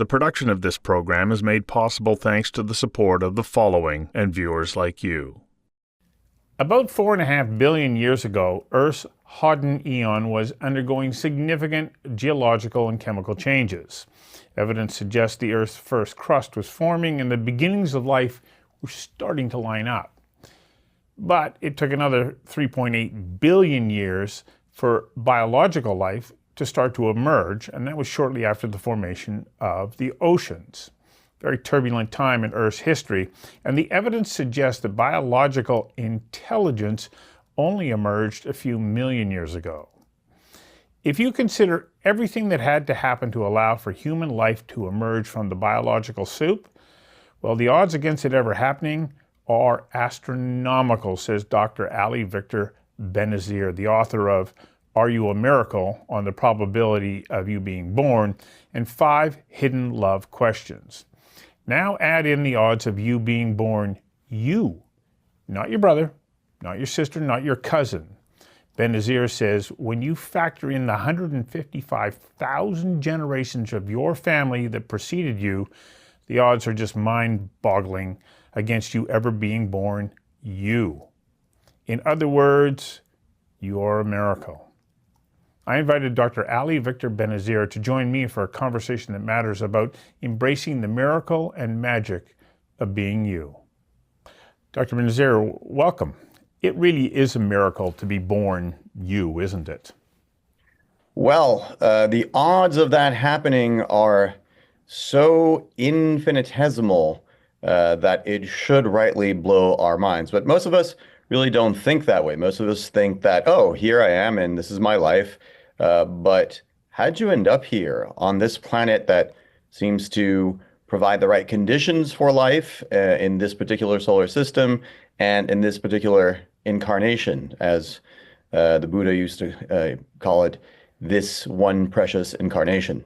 The production of this program is made possible thanks to the support of the following and viewers like you. About 4.5 billion years ago, Earth's Hadean eon was undergoing significant geological and chemical changes. Evidence suggests the Earth's first crust was forming and the beginnings of life were starting to line up. But it took another 3.8 billion years for biological life to start to emerge, and that was shortly after the formation of the oceans. Very turbulent time in Earth's history, and the evidence suggests that biological intelligence only emerged a few million years ago. If you consider everything that had to happen to allow for human life to emerge from the biological soup, well, the odds against it ever happening are astronomical, says Dr. Ali Victor Binazir, the author of Are You a Miracle? On the Probability of You Being Born, and 5 Hidden Love Questions. Now add in the odds of you being born you, not your brother, not your sister, not your cousin. Binazir says when you factor in the 155,000 generations of your family that preceded you, the odds are just mind-boggling against you ever being born you. In other words, you are a miracle. I invited Dr. Ali Victor Binazir to join me for a conversation that matters about embracing the miracle and magic of being you. Dr. Binazir, welcome. It really is a miracle to be born you, isn't it? Well, the odds of that happening are so infinitesimal that it should rightly blow our minds. But most of us really don't think that way. Most of us think that, oh, here I am and this is my life. But how'd you end up here on this planet that seems to provide the right conditions for life in this particular solar system and in this particular incarnation, as the Buddha used to call it, this one precious incarnation?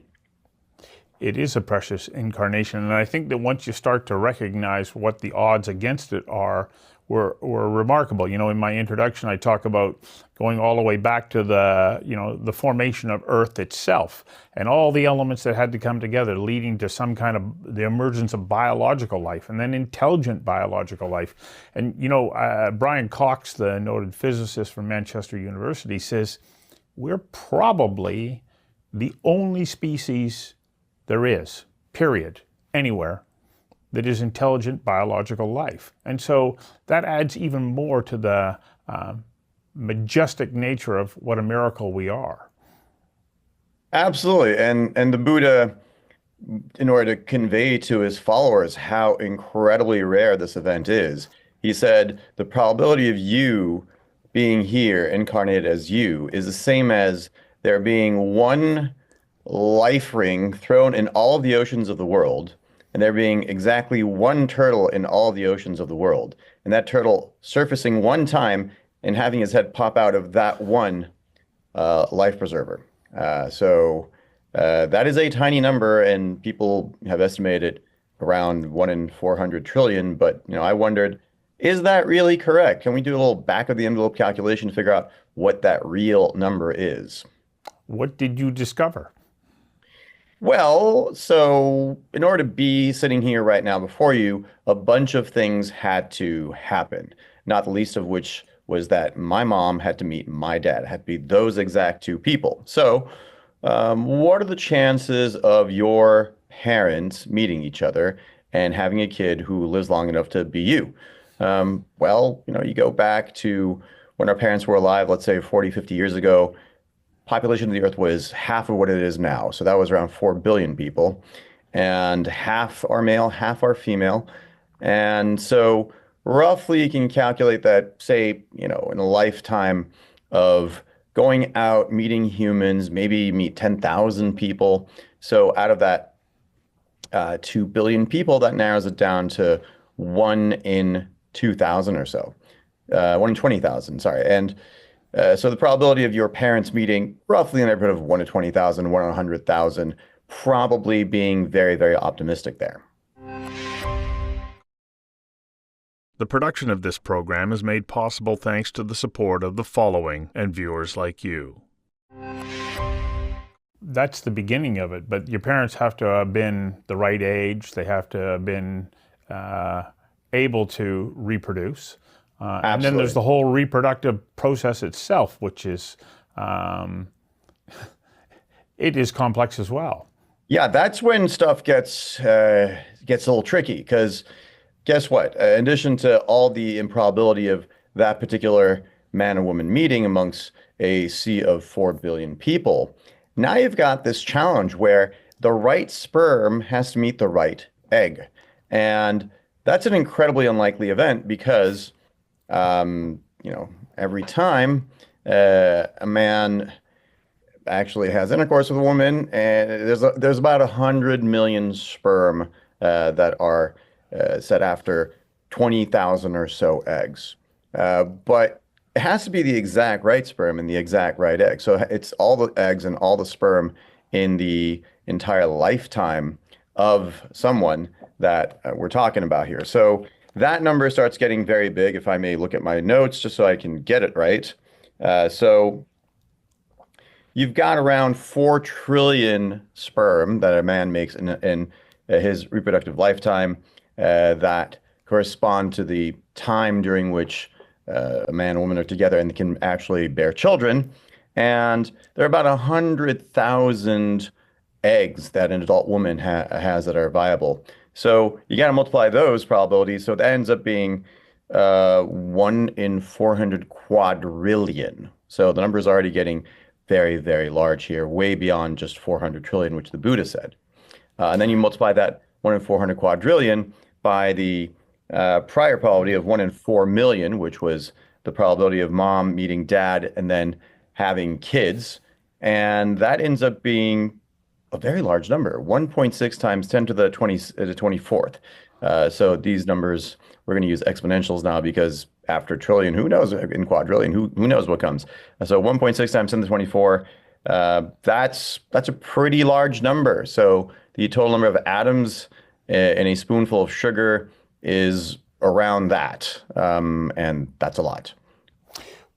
It is a precious incarnation, and I think that once you start to recognize what the odds against it are, were remarkable. You know, in my introduction, I talk about going all the way back to the formation of Earth itself and all the elements that had to come together, leading to some kind of the emergence of biological life and then intelligent biological life. And Brian Cox, the noted physicist from Manchester University, says we're probably the only species there is, period, anywhere, that is intelligent biological life. And so that adds even more to the majestic nature of what a miracle we are. Absolutely. And the Buddha, in order to convey to his followers how incredibly rare this event is, he said the probability of you being here incarnated as you is the same as there being one life ring thrown in all of the oceans of the world, and there being exactly one turtle in all of the oceans of the world, and that turtle surfacing one time and having his head pop out of that one life preserver. So that is a tiny number, and people have estimated around 1 in 400 trillion. But I wondered, is that really correct? Can we do a little back of the envelope calculation to figure out what that real number is? What did you discover? Well, so in order to be sitting here right now before you, a bunch of things had to happen, not the least of which was that my mom had to meet my dad. It had to be those exact two people. So what are the chances of your parents meeting each other and having a kid who lives long enough to be you? Well, you go back to when our parents were alive, let's say 40, 50 years ago. Population of the Earth was half of what it is now. So that was around 4 billion people, and half are male, half are female. And so roughly you can calculate that, say, in a lifetime of going out, meeting humans, maybe meet 10,000 people. So out of that 2 billion people, that narrows it down to 1 in 2,000 or so, 1 in 20,000, sorry. And so the probability of your parents meeting roughly in the neighborhood of 1 to 20,000, 1 in 100,000, probably being very, very optimistic there. The production of this program is made possible thanks to the support of the following and viewers like you. That's the beginning of it, but your parents have to have been the right age. They have to have been uh, able to reproduce. And then there's Absolutely. the whole reproductive process itself, which is, um, it is complex as well. Yeah, that's when stuff gets a little tricky because guess what? In addition to all the improbability of that particular man and woman meeting amongst a sea of 4 billion people, now you've got this challenge where the right sperm has to meet the right egg. And that's an incredibly unlikely event because, every time a man actually has intercourse with a woman, and there's about 100 million sperm that are set after 20,000 or so eggs. But it has to be the exact right sperm and the exact right egg. So it's all the eggs and all the sperm in the entire lifetime of someone that we're talking about here. So that number starts getting very big, if I may look at my notes just so I can get it right. So you've got around 4 trillion sperm that a man makes in his reproductive lifetime that correspond to the time during which a man and woman are together and can actually bear children. And there are about 100,000 eggs that an adult woman has that are viable. So you got to multiply those probabilities. So that ends up being 1 in 400 quadrillion. So the number is already getting very, very large here, way beyond just 400 trillion, which the Buddha said. And then you multiply that 1 in 400 quadrillion by the prior probability of 1 in 4 million, which was the probability of mom meeting dad and then having kids. And that ends up being a very large number, 1.6 times 10 to the 24th. So these numbers, we're going to use exponentials now because after trillion, who knows, in quadrillion, who knows what comes. So 1.6 times 10 to the 24, that's a pretty large number. So the total number of atoms in a spoonful of sugar is around that. And that's a lot.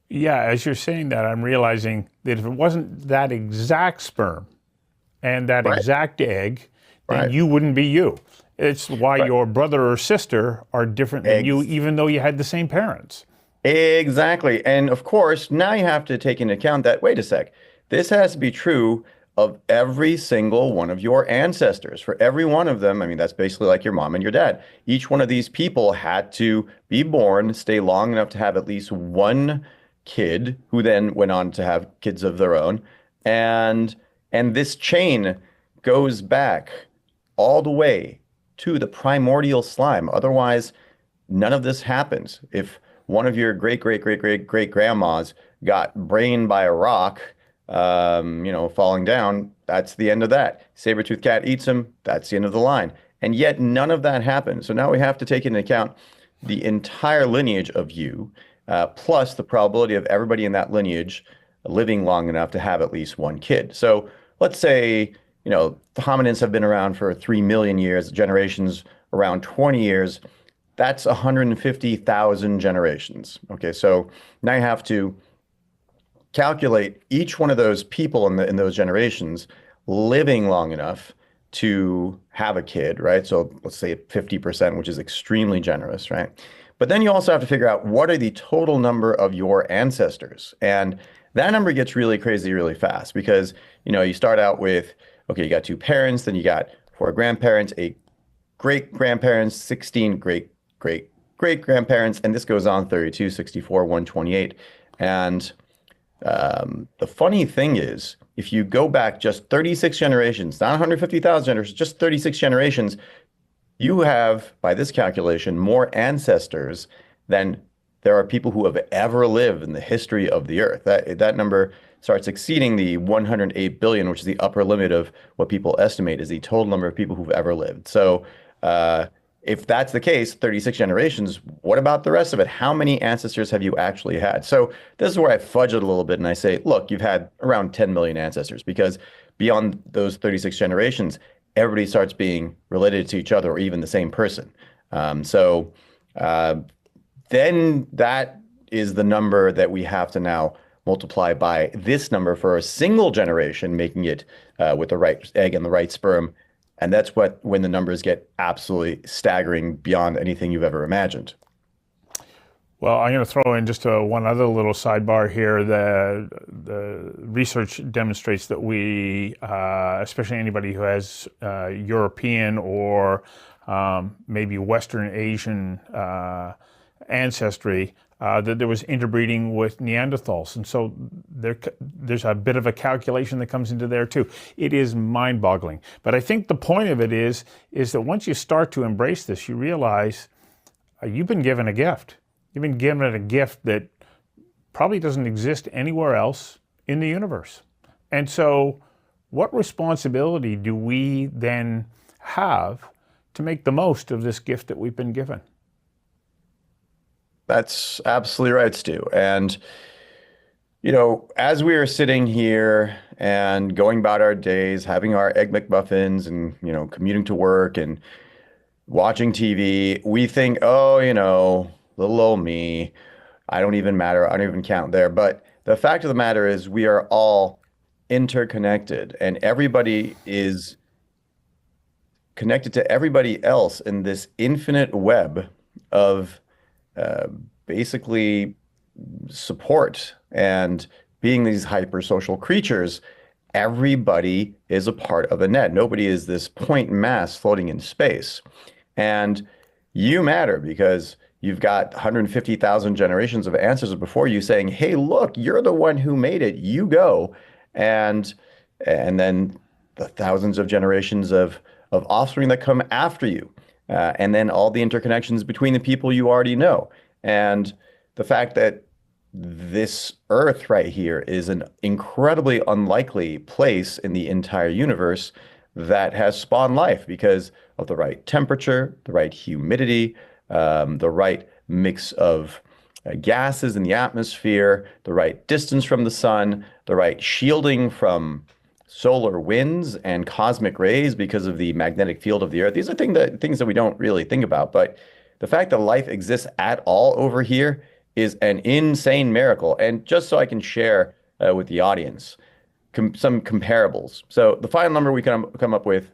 Yeah, as you're saying that, I'm realizing that if it wasn't that exact sperm and that Right. exact egg, then Right. you wouldn't be you. It's why Right. your brother or sister are different than you, Ex even though you had the same parents. Exactly. And of course, now you have to take into account that, wait a sec, this has to be true of every single one of your ancestors. For every one of them, I mean, that's basically like your mom and your dad. Each one of these people had to be born, stay long enough to have at least one kid, who then went on to have kids of their own. And and this chain goes back all the way to the primordial slime. Otherwise, none of this happens. If one of your great great great great great grandmas got brained by a rock, falling down, that's the end of that. Saber-toothed cat eats him, that's the end of the line. And yet none of that happened. So now we have to take into account the entire lineage of you, plus the probability of everybody in that lineage living long enough to have at least one kid. So let's say, the hominins have been around for 3 million years, generations around 20 years. That's 150,000 generations. Okay, so now you have to calculate each one of those people in those generations living long enough to have a kid, right? So let's say 50%, which is extremely generous, right? But then you also have to figure out what are the total number of your ancestors. And that number gets really crazy really fast because, you start out with, okay, you got 2 parents, then you got 4 grandparents, 8 great grandparents, 16 great great great grandparents, and this goes on 32, 64, 128. And the funny thing is, if you go back just 36 generations, not 150,000 generations, just 36 generations, you have, by this calculation, more ancestors than there are people who have ever lived in the history of the earth. That number starts exceeding the 108 billion, which is the upper limit of what people estimate is the total number of people who've ever lived. So if that's the case, 36 generations, what about the rest of it? How many ancestors have you actually had? So this is where I fudge it a little bit and I say, look, you've had around 10 million ancestors because beyond those 36 generations, everybody starts being related to each other or even the same person. So then that is the number that we have to now multiply by this number for a single generation, making it with the right egg and the right sperm. And that's when the numbers get absolutely staggering beyond anything you've ever imagined. Well, I'm going to throw in just one other little sidebar here. The research demonstrates that we, especially anybody who has European or maybe Western Asian ancestry, that there was interbreeding with Neanderthals. And so there's a bit of a calculation that comes into there too. It is mind-boggling. But I think the point of it is that once you start to embrace this, you realize you've been given a gift. You've been given a gift that probably doesn't exist anywhere else in the universe. And so what responsibility do we then have to make the most of this gift that we've been given? That's absolutely right, Stu. And, as we are sitting here and going about our days, having our Egg McMuffins and, commuting to work and watching TV, we think, oh, little old me, I don't even matter. I don't even count there. But the fact of the matter is we are all interconnected and everybody is connected to everybody else in this infinite web of basically support. And being these hypersocial creatures, everybody is a part of a net. Nobody is this point mass floating in space. And you matter because you've got 150,000 generations of ancestors before you saying, hey, look, you're the one who made it. You go. And then the thousands of generations of offspring that come after you. And then all the interconnections between the people you already know. And the fact that this Earth right here is an incredibly unlikely place in the entire universe that has spawned life because of the right temperature, the right humidity, the right mix of gases in the atmosphere, the right distance from the sun, the right shielding from solar winds and cosmic rays because of the magnetic field of the Earth. These are things that we don't really think about, but the fact that life exists at all over here is an insane miracle. And just so I can share with the audience some comparables. So the final number we come up with,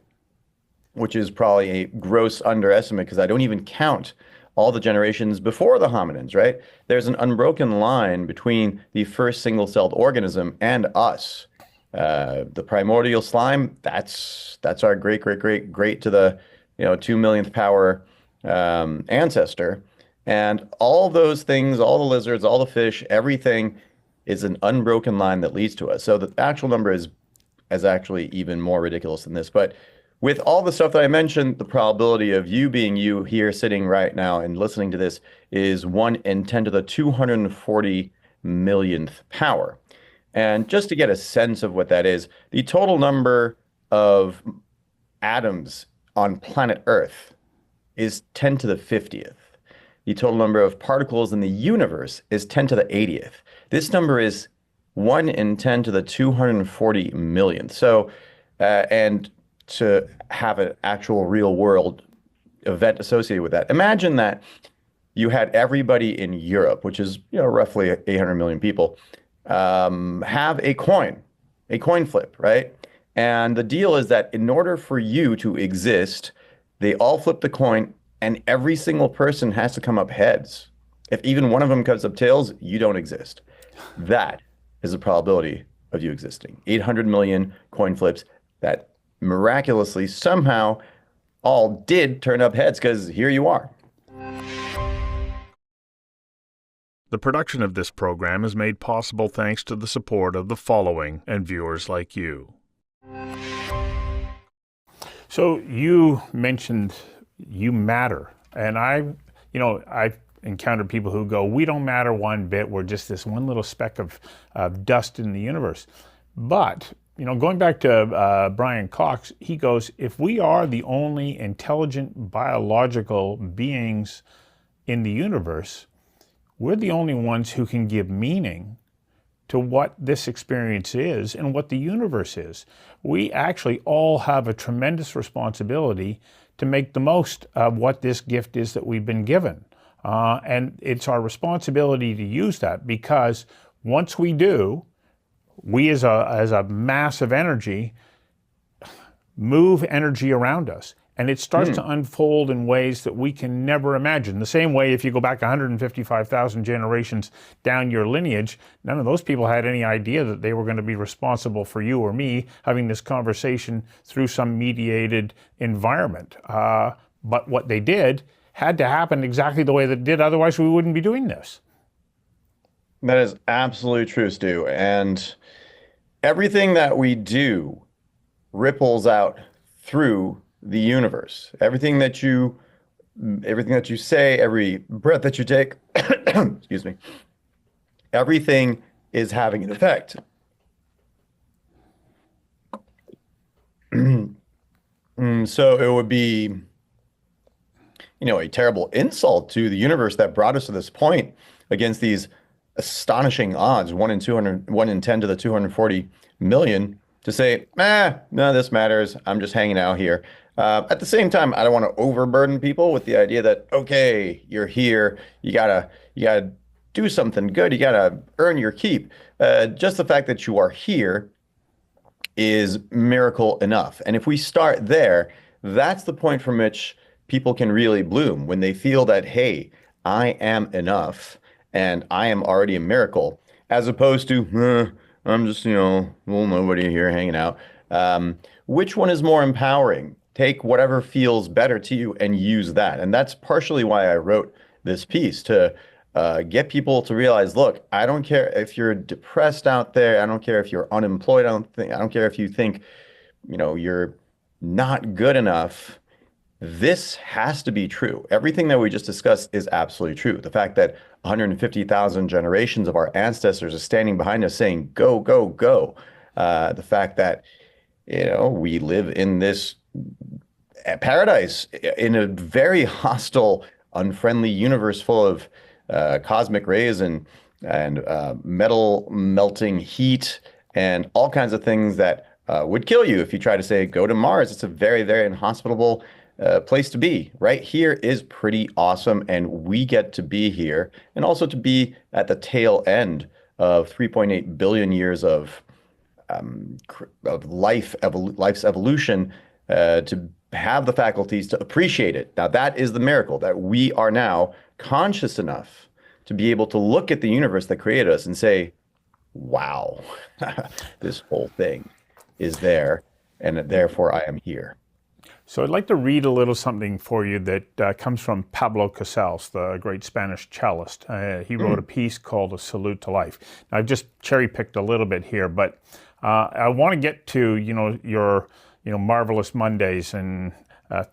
which is probably a gross underestimate because I don't even count all the generations before the hominins, right? There's an unbroken line between the first single-celled organism and us. The primordial slime, that's our great to the 2 millionth power ancestor. And all those things, all the lizards, all the fish, everything is an unbroken line that leads to us. So the actual number is actually even more ridiculous than this. But with all the stuff that I mentioned, the probability of you being you here sitting right now and listening to this is 1 in 10 to the 240 millionth power. And just to get a sense of what that is, the total number of atoms on planet Earth is 10 to the 50th. The total number of particles in the universe is 10 to the 80th. This number is 1 in 10 to the 240 millionth. So, and to have an actual real world event associated with that. Imagine that you had everybody in Europe, which is roughly 800 million people, have a coin flip, right? And the deal is that in order for you to exist, they all flip the coin and every single person has to come up heads. If even one of them comes up tails, you don't exist. That is the probability of you existing. 800 million coin flips that miraculously somehow all did turn up heads because here you are. The production of this program is made possible thanks to the support of the following and viewers like you. So you mentioned you matter. And I've encountered people who go, we don't matter one bit. We're just this one little speck of dust in the universe. But, going back to Brian Cox, he goes, if we are the only intelligent biological beings in the universe, we're the only ones who can give meaning to what this experience is and what the universe is. We actually all have a tremendous responsibility to make the most of what this gift is that we've been given. And it's our responsibility to use that because Once we do, we as a mass of energy move energy around us. And it starts to unfold in ways that we can never imagine. The same way, if you go back 155,000 generations down your lineage, none of those people had any idea that they were going to be responsible for you or me having this conversation through some mediated environment. But what they did had to happen exactly the way that it did, otherwise we wouldn't be doing this. That is absolutely true, Stu. And everything that we do ripples out through the universe. Everything that you say, every breath that you take, excuse me, everything is having an effect. So it would be, a terrible insult to the universe that brought us to this point against these astonishing odds, 1 in 200, 1 in 10 to the 240 million, to say, none of this matters. I'm just hanging out here. At the same time, I don't want to overburden people with the idea that, okay, you're here, you gotta do something good, you gotta earn your keep. Just the fact that you are here is miracle enough. And if we start there, that's the point from which people can really bloom, when they feel that, hey, I am enough and I am already a miracle, as opposed to, I'm just, little nobody here hanging out. Which one is more empowering? Take whatever feels better to you and use that. And that's partially why I wrote this piece, to get people to realize, look, I don't care if you're depressed out there. I don't care if you're unemployed. I don't care if you think, you're not good enough. This has to be true. Everything that we just discussed is absolutely true. The fact that 150,000 generations of our ancestors are standing behind us saying, go, go, go. The fact that, we live in this paradise in a very hostile, unfriendly universe full of cosmic rays and metal melting heat and all kinds of things that would kill you if you try to say, go to Mars. It's a very, very inhospitable place to be. Right here is pretty awesome, and we get to be here, and also to be at the tail end of 3.8 billion years of life's evolution, to have the faculties to appreciate it. Now, that is the miracle, that we are now conscious enough to be able to look at the universe that created us and say, wow, this whole thing is there, and therefore I am here. So I'd like to read a little something for you that comes from Pablo Casals, the great Spanish cellist. He wrote a piece called A Salute to Life. Now, I've just cherry-picked a little bit here, but I want to get to, your Marvelous Mondays and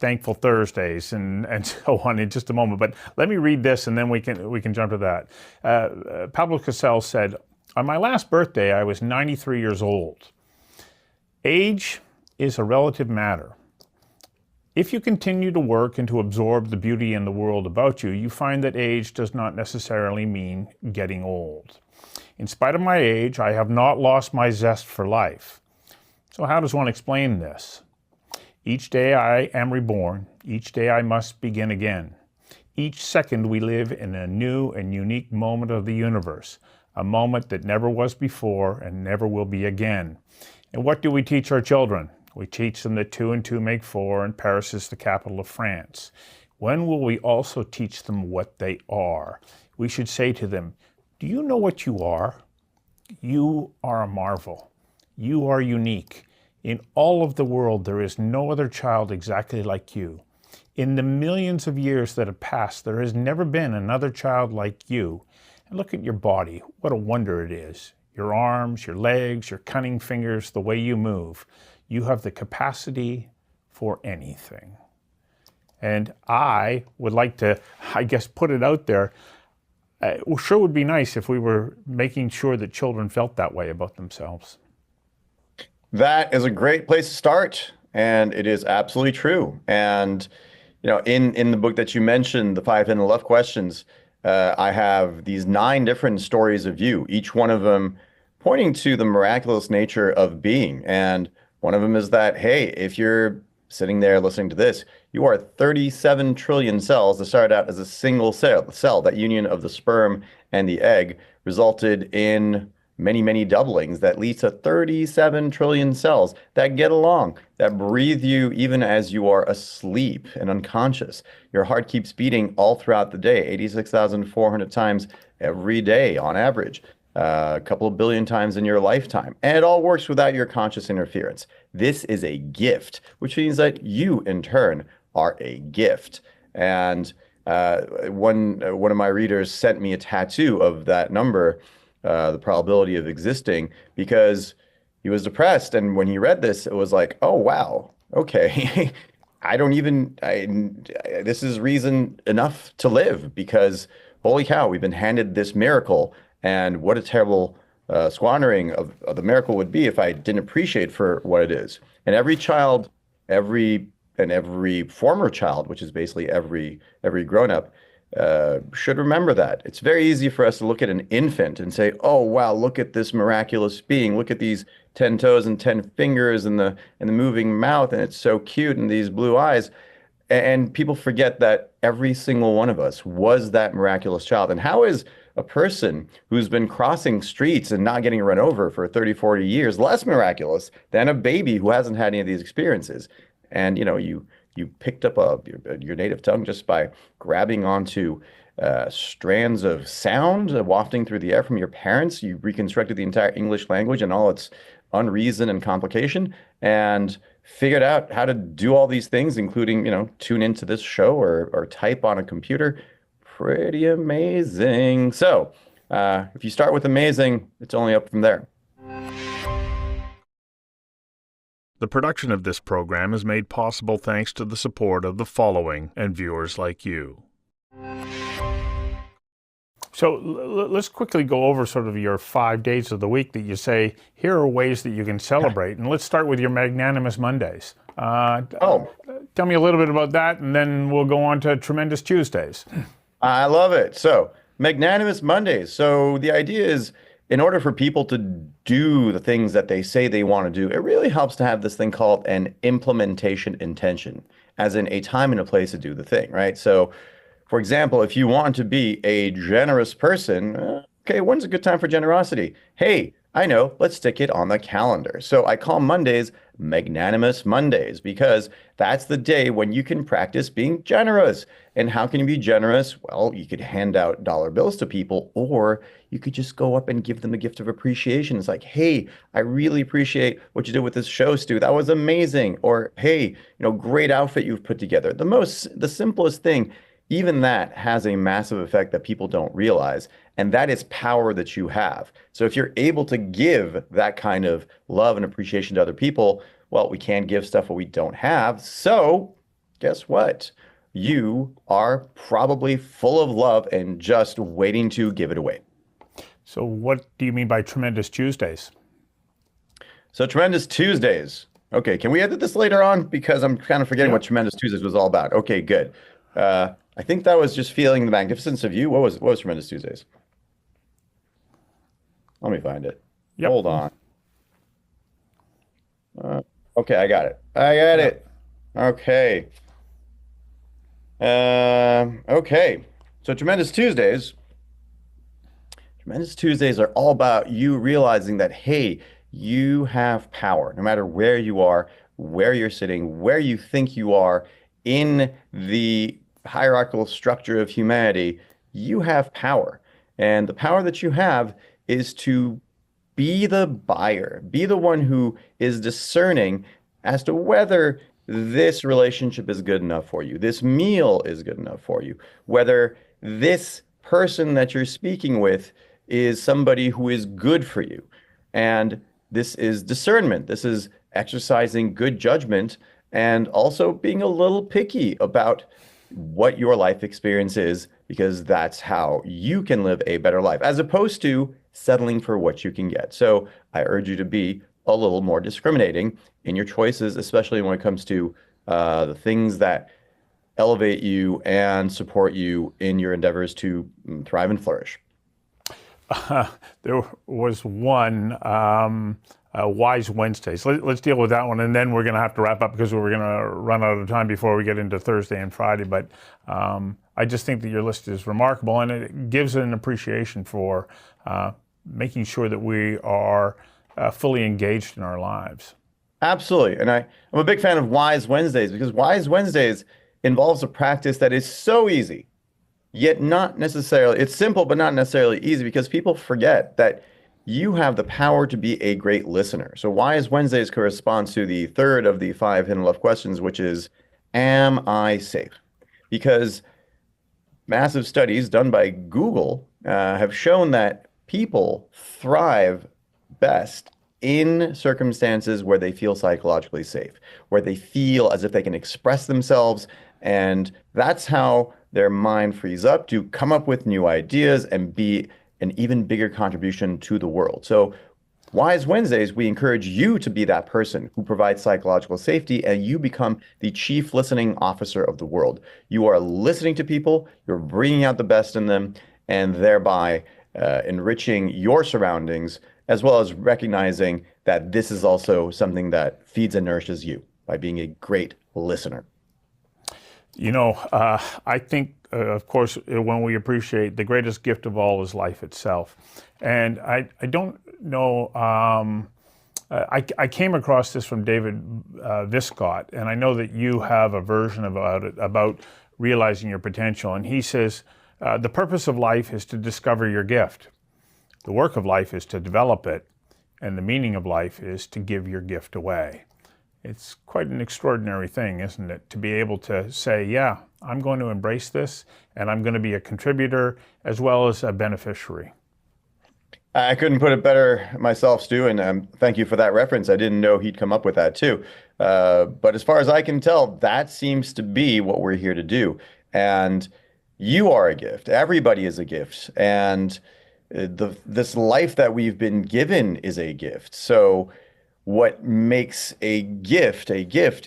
Thankful Thursdays and so on in just a moment. But let me read this, and then we can jump to that. Pablo Casals said, on my last birthday, I was 93 years old. Age is a relative matter. If you continue to work and to absorb the beauty in the world about you, you find that age does not necessarily mean getting old. In spite of my age, I have not lost my zest for life. So how does one explain this? Each day I am reborn. Each day I must begin again. Each second we live in a new and unique moment of the universe, a moment that never was before and never will be again. And what do we teach our children? We teach them that 2 and 2 make 4 and Paris is the capital of France. When will we also teach them what they are? We should say to them, do you know what you are? You are a marvel. You are unique. In all of the world, there is no other child exactly like you. In the millions of years that have passed, there has never been another child like you. And look at your body. What a wonder it is. Your arms, your legs, your cunning fingers, the way you move. You have the capacity for anything. And I would like to, put it out there. It sure would be nice if we were making sure that children felt that way about themselves. That is a great place to start, and it is absolutely true. And in the book that you mentioned, the 5 Hidden Love Questions, I have these 9 different stories of you, each one of them pointing to the miraculous nature of being. And one of them is that, hey, if you're sitting there listening to this, you are 37 trillion cells that started out as a single cell. That union of the sperm and the egg resulted in many, many doublings that lead to 37 trillion cells that get along, that breathe you even as you are asleep and unconscious. Your heart keeps beating all throughout the day, 86,400 times every day on average, a couple of billion times in your lifetime. And it all works without your conscious interference. This is a gift, which means that you, in turn, are a gift. And one of my readers sent me a tattoo of that number, the probability of existing, because he was depressed. And when he read this, it was like, oh, wow, okay. I don't even, this is reason enough to live because holy cow, we've been handed this miracle. And what a terrible squandering of the miracle would be if I didn't appreciate for what it is. And every child, every former child, which is basically every grown-up, should remember that. It's very easy for us to look at an infant and say, "Oh wow, look at this miraculous being. Look at these 10 toes and 10 fingers and the moving mouth, and it's so cute and these blue eyes." And people forget that every single one of us was that miraculous child. And how is a person who's been crossing streets and not getting run over for 30, 40 years less miraculous than a baby who hasn't had any of these experiences? And you picked up your native tongue just by grabbing onto strands of sound wafting through the air from your parents. You reconstructed the entire English language and all its unreason and complication, and figured out how to do all these things, including, tune into this show or type on a computer. Pretty amazing. So if you start with amazing, it's only up from there. The production of this program is made possible thanks to the support of the following and viewers like you. So let's quickly go over sort of your 5 days of the week that you say, here are ways that you can celebrate. And let's start with your Magnanimous Mondays. Tell me a little bit about that, and then we'll go on to Tremendous Tuesdays. I love it. So, Magnanimous Mondays. So the idea is, in order for people to do the things that they say they want to do, it really helps to have this thing called an implementation intention, as in a time and a place to do the thing, right? So, for example, if you want to be a generous person, okay, when's a good time for generosity? Hey, I know, let's stick it on the calendar. So I call Mondays Magnanimous Mondays because that's the day when you can practice being generous. And how can you be generous? Well, you could hand out dollar bills to people, or you could just go up and give them a gift of appreciation. It's like, hey, I really appreciate what you did with this show, Stu. That was amazing. Or, hey, great outfit you've put together. The simplest thing, even that has a massive effect that people don't realize. And that is power that you have. So if you're able to give that kind of love and appreciation to other people, well, we can't give stuff that we don't have. So guess what? You are probably full of love and just waiting to give it away. So what do you mean by Tremendous Tuesdays? So Tremendous Tuesdays. Okay, can we edit this later on? Because I'm kind of forgetting what Tremendous Tuesdays was all about. Okay, good. I think that was just feeling the magnificence of you. What was Tremendous Tuesdays? Let me find it. Yep. Hold on. Okay, I got it. Okay. Okay. So Tremendous Tuesdays are all about you realizing that, hey, you have power, no matter where you are, where you're sitting, where you think you are in the hierarchical structure of humanity. You have power. And the power that you have is to be the buyer, be the one who is discerning as to whether this relationship is good enough for you, this meal is good enough for you, whether this person that you're speaking with is somebody who is good for you. And this is discernment. This is exercising good judgment and also being a little picky about what your life experience is, because that's how you can live a better life, as opposed to settling for what you can get. So I urge you to be a little more discriminating in your choices, especially when it comes to the things that elevate you and support you in your endeavors to thrive and flourish. There was one, Wise Wednesdays. Let's deal with that one, and then we're going to have to wrap up because we're going to run out of time before we get into Thursday and Friday. But I just think that your list is remarkable, and it gives an appreciation for making sure that we are fully engaged in our lives. Absolutely. And I'm a big fan of Wise Wednesdays because Wise Wednesdays involves a practice that is so easy, yet not necessarily, it's simple, but not necessarily easy because people forget that you have the power to be a great listener. So Wise Wednesdays corresponds to the third of the five hidden love questions, which is, am I safe? Because massive studies done by Google have shown that people thrive best in circumstances where they feel psychologically safe, where they feel as if they can express themselves. And that's how their mind frees up to come up with new ideas and be an even bigger contribution to the world. So Wise Wednesdays, we encourage you to be that person who provides psychological safety and you become the chief listening officer of the world. You are listening to people, you're bringing out the best in them, and thereby enriching your surroundings, as well as recognizing that this is also something that feeds and nourishes you by being a great listener. I think, of course, when we appreciate the greatest gift of all is life itself. And I don't know, I came across this from David Viscott, and I know that you have a version about it, about realizing your potential. And he says, the purpose of life is to discover your gift. The work of life is to develop it. And the meaning of life is to give your gift away. It's quite an extraordinary thing, isn't it? To be able to say, yeah, I'm going to embrace this and I'm going to be a contributor as well as a beneficiary. I couldn't put it better myself, Stu, and thank you for that reference. I didn't know he'd come up with that too. But as far as I can tell, that seems to be what we're here to do. And you are a gift. Everybody is a gift. And this life that we've been given is a gift. So what makes a gift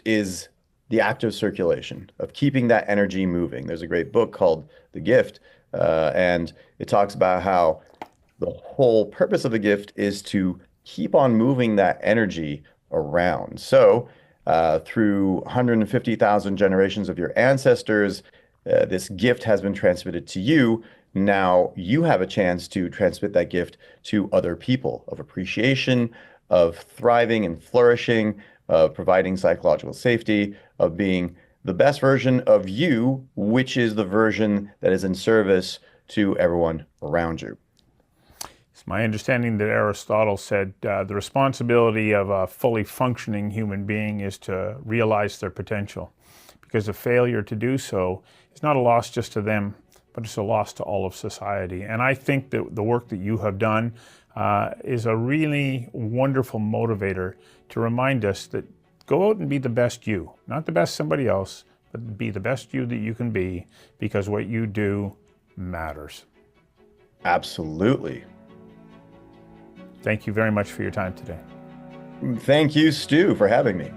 is the act of circulation, of keeping that energy moving. There's a great book called The Gift, and it talks about how the whole purpose of a gift is to keep on moving that energy around. So through 150,000 generations of your ancestors, this gift has been transmitted to you. Now you have a chance to transmit that gift to other people of appreciation, of thriving and flourishing, of providing psychological safety, of being the best version of you, which is the version that is in service to everyone around you. It's my understanding that Aristotle said the responsibility of a fully functioning human being is to realize their potential, because a failure to do so is not a loss just to them, but it's a loss to all of society. And I think that the work that you have done is a really wonderful motivator to remind us that go out and be the best you, not the best somebody else, but be the best you that you can be, because what you do matters. Absolutely. Thank you very much for your time today. Thank you, Stu, for having me.